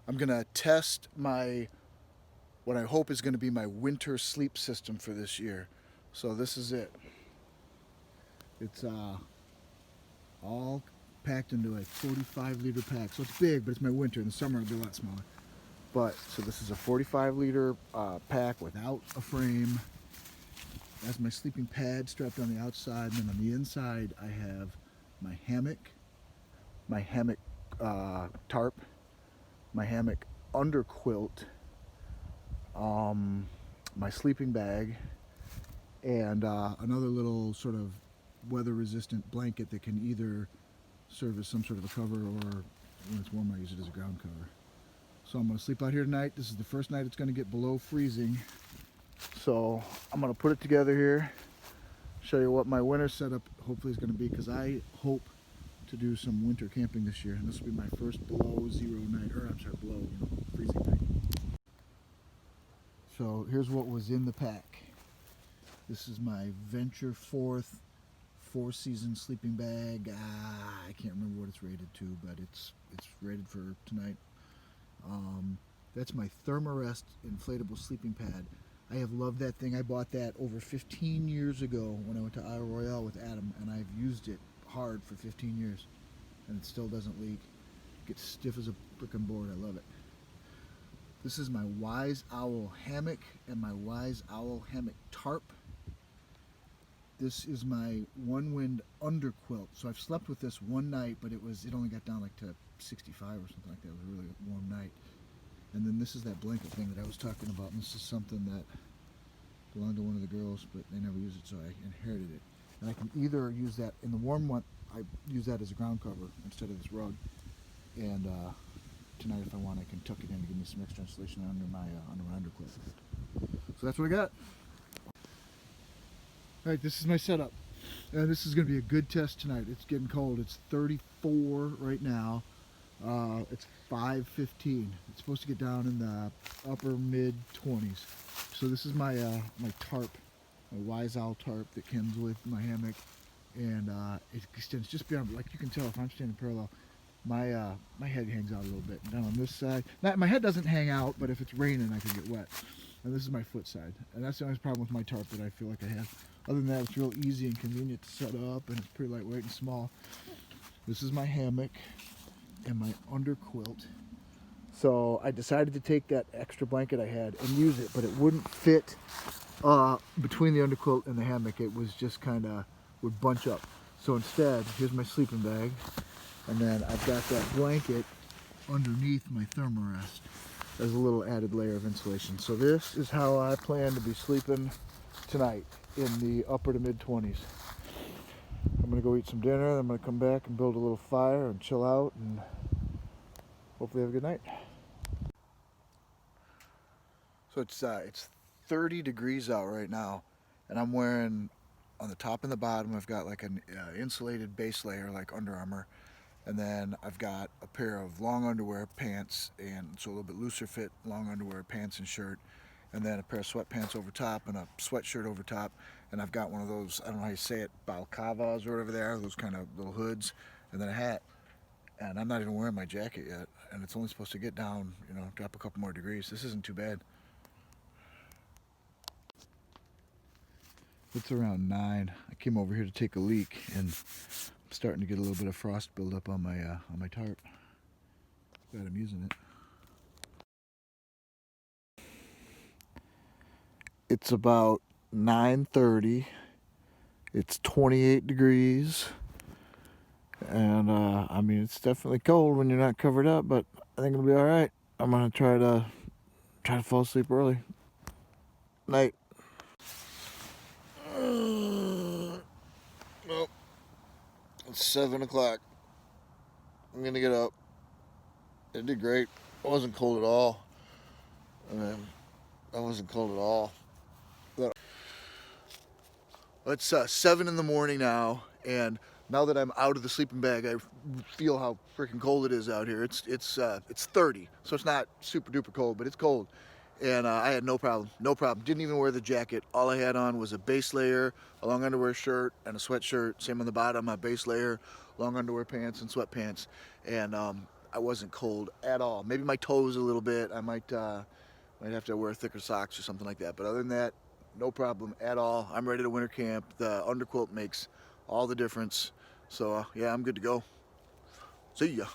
I'm gonna test my what I hope is gonna be my winter sleep system for this year. So this is it. It's all packed into a 45-liter pack. So it's big, but it's my winter. In the summer it'll be a lot smaller. But so this is a 45-liter pack without a frame. That's my sleeping pad strapped on the outside, and then on the inside I have my hammock tarp, my hammock underquilt, my sleeping bag, and another little sort of weather-resistant blanket that can either serve as some sort of a cover, or when it's warm I use it as a ground cover. So I'm going to sleep out here tonight. This is the first night it's going to get below freezing. So I'm going to put it together here, show you what my winter setup hopefully is going to be, because I hope to do some winter camping this year, and this will be my first below zero night, or I'm sorry, below freezing night. So here's what was in the pack. This is my Venture Forth 4-season sleeping bag. I can't remember what it's rated to, but it's rated for tonight. That's my Thermarest inflatable sleeping pad. I have loved that thing. I bought that over 15 years ago when I went to Isle Royale with Adam, and I've used it hard for 15 years, and it still doesn't leak. It gets stiff as a frickin' board. I love it. This is my Wise Owl hammock and my Wise Owl hammock tarp. This is my One Wind underquilt. So I've slept with this one night, but it only got down like to 65 or something like that. It was a really warm night. And then this is that blanket thing that I was talking about. And this is something that belonged to one of the girls, but they never used it, so I inherited it. And I can either use that in the warm one. I use that as a ground cover instead of this rug. And tonight, if I want, I can tuck it in and give me some extra insulation under my underquilt. So that's what I got. All right, this is my setup. This is going to be a good test tonight. It's getting cold. It's 34 right now. It's 5:15. It's supposed to get down in the upper mid 20s. So this is my my tarp, my Wise Owl tarp that comes with my hammock, and it extends just beyond. Like you can tell, if I'm standing parallel, my head hangs out a little bit. Down on this side, my head doesn't hang out, but if it's raining, I can get wet. And this is my foot side, and that's the only problem with my tarp that I feel like I have. Other than that, it's real easy and convenient to set up, and it's pretty lightweight and small. This is my hammock and my underquilt. So I decided to take that extra blanket I had and use it, but it wouldn't fit between the underquilt and the hammock. It was just kind of would bunch up. So instead, here's my sleeping bag, and then I've got that blanket underneath my Thermarest as a little added layer of insulation. So this is how I plan to be sleeping tonight in the upper to mid 20s. I'm gonna go eat some dinner, then I'm gonna come back and build a little fire and chill out and hopefully have a good night. So it's 30 degrees out right now, and I'm wearing, on the top and the bottom, I've got like an insulated base layer like Under Armour, and then I've got a pair of long underwear pants, and so a little bit looser fit long underwear pants and shirt, and then a pair of sweatpants over top and a sweatshirt over top, and I've got one of those, I don't know how you say it, balaclavas or whatever they are, those kind of little hoods, and then a hat. And I'm not even wearing my jacket yet, and it's only supposed to get down, drop a couple more degrees. This isn't too bad. It's around 9. I came over here to take a leak, and I'm starting to get a little bit of frost build up on my tarp. Glad I'm using it. It's about 9:30. It's 28 degrees, and I mean, it's definitely cold when you're not covered up, but I think it'll be all right. I'm gonna try to fall asleep early. Night. Well, it's 7 o'clock. I'm gonna get up. It did great. It wasn't cold at all. I wasn't cold at all. It's 7 in the morning now, and now that I'm out of the sleeping bag, I feel how freaking cold it is out here. It's 30, so it's not super duper cold, but it's cold. And I had no problem. Didn't even wear the jacket. All I had on was a base layer, a long underwear shirt, and a sweatshirt. Same on the bottom, a base layer, long underwear pants and sweatpants. And I wasn't cold at all. Maybe my toes a little bit. I might have to wear thicker socks or something like that. But other than that, no problem at all. I'm ready to winter camp. The underquilt makes all the difference. So yeah, I'm good to go. See ya.